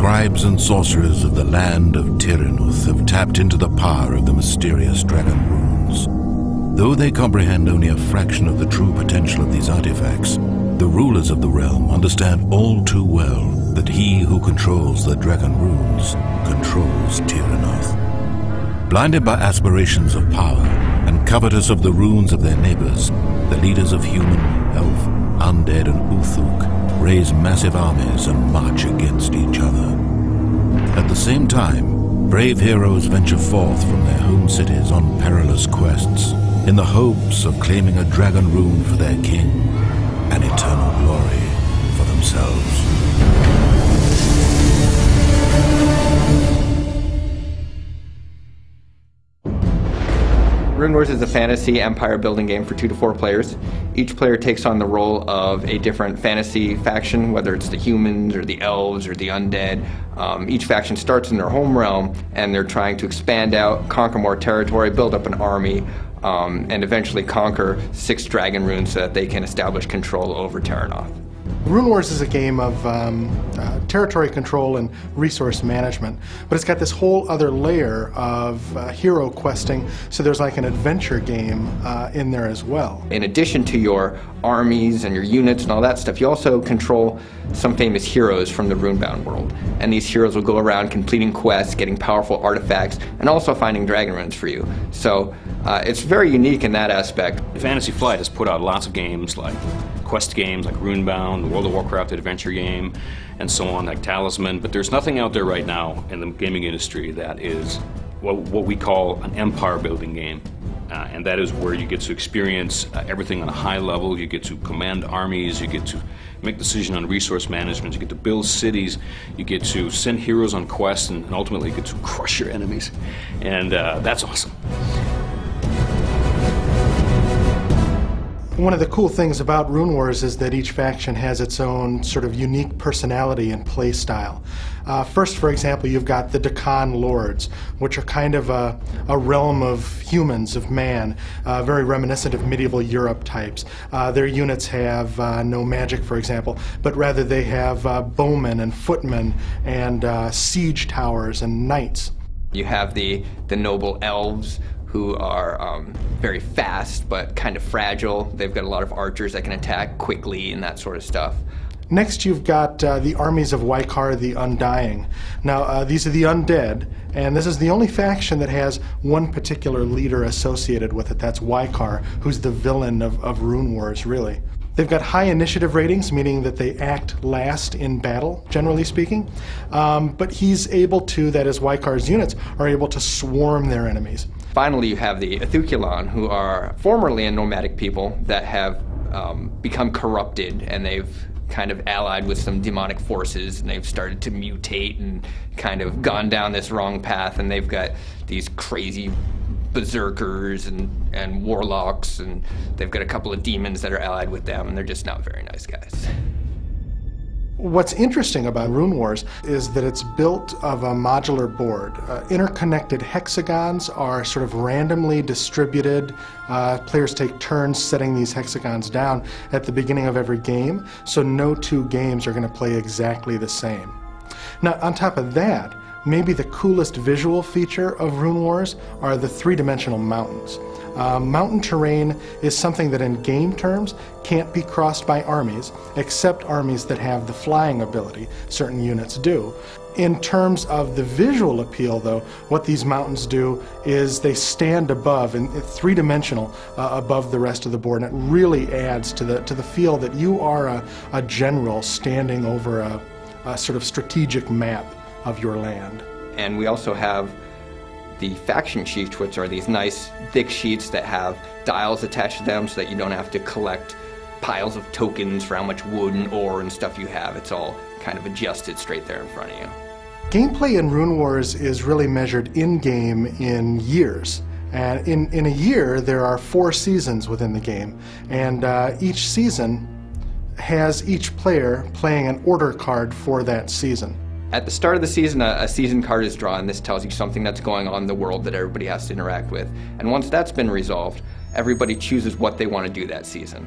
scribes and sorcerers of the land of Tyrannuth have tapped into the power of the mysterious dragon runes. Though they comprehend only a fraction of the true potential of these artifacts, the rulers of the realm understand all too well that he who controls the dragon runes controls Tyrannuth. Blinded by aspirations of power and covetous of the runes of their neighbors, the leaders of human, elf, undead, and Uthuk raise massive armies and march against each other. At the same time, brave heroes venture forth from their home cities on perilous quests in the hopes of claiming a dragon rune for their king and eternal glory for themselves. Runewars is a fantasy empire building game for 2 to 4 players. Each player takes on the role of a different fantasy faction, whether it's the humans or the elves or the undead. Each faction starts in their home realm and they're trying to expand out, conquer more territory, build up an army, and eventually conquer 6 dragon runes so that they can establish control over Tyrannuth. Runewars is a game of territory control and resource management, but it's got this whole other layer of hero questing, so there's like an adventure game in there as well. In addition to your armies and your units and all that stuff, you also control some famous heroes from the Runebound world. And these heroes will go around completing quests, getting powerful artifacts, and also finding dragon runes for you. So it's very unique in that aspect. Fantasy Flight has put out lots of games like quest games like Runebound, the World of Warcraft adventure game, and so on, like Talisman, but there's nothing out there right now in the gaming industry that is what we call an empire building game. And that is where you get to experience everything on a high level. You get to command armies, you get to make decisions on resource management, you get to build cities, you get to send heroes on quests, and ultimately you get to crush your enemies. And that's awesome. One of the cool things about Runewars is that each faction has its own sort of unique personality and play style. First, for example, you've got the Deccan Lords, which are kind of a realm of humans, of man, very reminiscent of medieval Europe types. Their units have no magic, for example, but rather they have bowmen and footmen and siege towers and knights. You have the noble elves, who are very fast but kind of fragile. They've got a lot of archers that can attack quickly and that sort of stuff. Next you've got the armies of Wykar the Undying. Now these are the undead, and this is the only faction that has one particular leader associated with it. That's Wykar, who's the villain of Runewars, really. They've got high initiative ratings, meaning that they act last in battle, generally speaking. But he's able to, that is, Wykar's units are able to swarm their enemies. Finally, you have the Ethukulan, who are formerly a nomadic people that have become corrupted, and they've kind of allied with some demonic forces, and they've started to mutate and kind of gone down this wrong path, and they've got these crazy berserkers and warlocks, and they've got a couple of demons that are allied with them, and they're just not very nice guys. What's interesting about Runewars is that it's built of a modular board. Interconnected hexagons are sort of randomly distributed. Players take turns setting these hexagons down at the beginning of every game, so no 2 games are going to play exactly the same. Now, on top of that, maybe the coolest visual feature of Runewars are the 3-dimensional mountains. Mountain terrain is something that in game terms can't be crossed by armies, except armies that have the flying ability. Certain units do. In terms of the visual appeal, though, what these mountains do is they stand above, and 3-dimensional, above the rest of the board, and it really adds to the feel that you are a general standing over a sort of strategic map of your land. And we also have the faction sheets, which are these nice thick sheets that have dials attached to them so that you don't have to collect piles of tokens for how much wood and ore and stuff you have. It's all kind of adjusted straight there in front of you. Gameplay in Runewars is really measured in-game in years. And in a year, there are 4 seasons within the game, and each season has each player playing an order card for that season. At the start of the season, a season card is drawn. This tells you something that's going on in the world that everybody has to interact with. And once that's been resolved, everybody chooses what they want to do that season.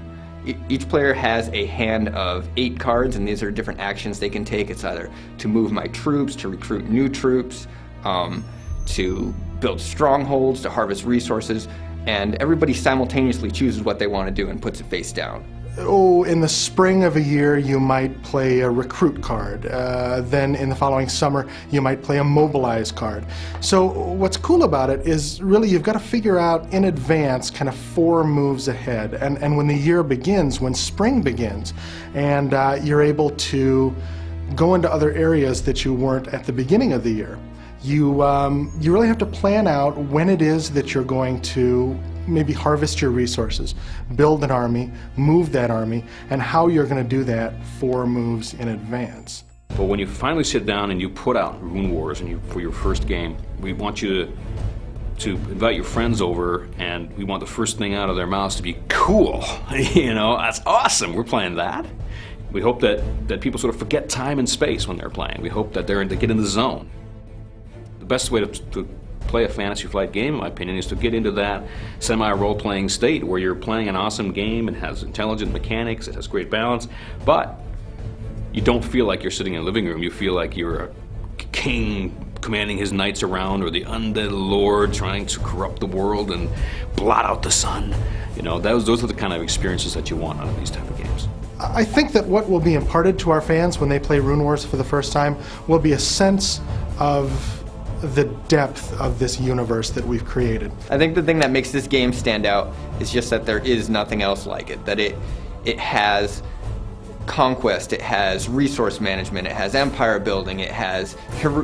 Each player has a hand of 8 cards, and these are different actions they can take. It's either to move my troops, to recruit new troops, to build strongholds, to harvest resources, and everybody simultaneously chooses what they want to do and puts it face down. Oh, in the spring of a year, you might play a recruit card. Then in the following summer, you might play a mobilize card. So what's cool about it is really you've got to figure out in advance kind of 4 moves ahead. And when the year begins, when spring begins, and you're able to go into other areas that you weren't at the beginning of the year, you really have to plan out when it is that you're going to maybe harvest your resources, build an army, move that army, and how you're going to do that 4 moves in advance. But when you finally sit down and you put out Runewars and for your first game, we want you to invite your friends over, and we want the first thing out of their mouths to be cool. You know, that's awesome, we're playing that. We hope that people sort of forget time and space when they're playing. We hope that they get in the zone. The best way to play a Fantasy Flight game, in my opinion, is to get into that semi-role-playing state where you're playing an awesome game and has intelligent mechanics, it has great balance, but you don't feel like you're sitting in a living room. You feel like you're a king commanding his knights around, or the undead lord trying to corrupt the world and blot out the sun. You know, those are the kind of experiences that you want out of these type of games. I think that what will be imparted to our fans when they play Runewars for the first time will be a sense of the depth of this universe that we've created. I think the thing that makes this game stand out is just that there is nothing else like it. That it has conquest, it has resource management, it has empire building, it has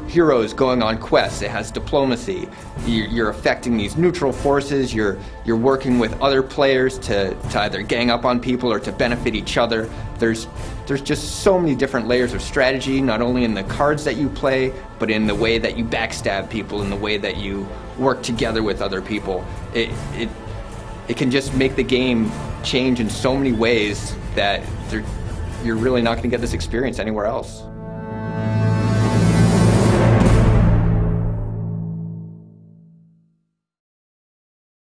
heroes going on quests, it has diplomacy. You're affecting these neutral forces, you're working with other players to either gang up on people or to benefit each other. There's just so many different layers of strategy, not only in the cards that you play, but in the way that you backstab people, in the way that you work together with other people. It can just make the game change in so many ways that you're really not going to get this experience anywhere else.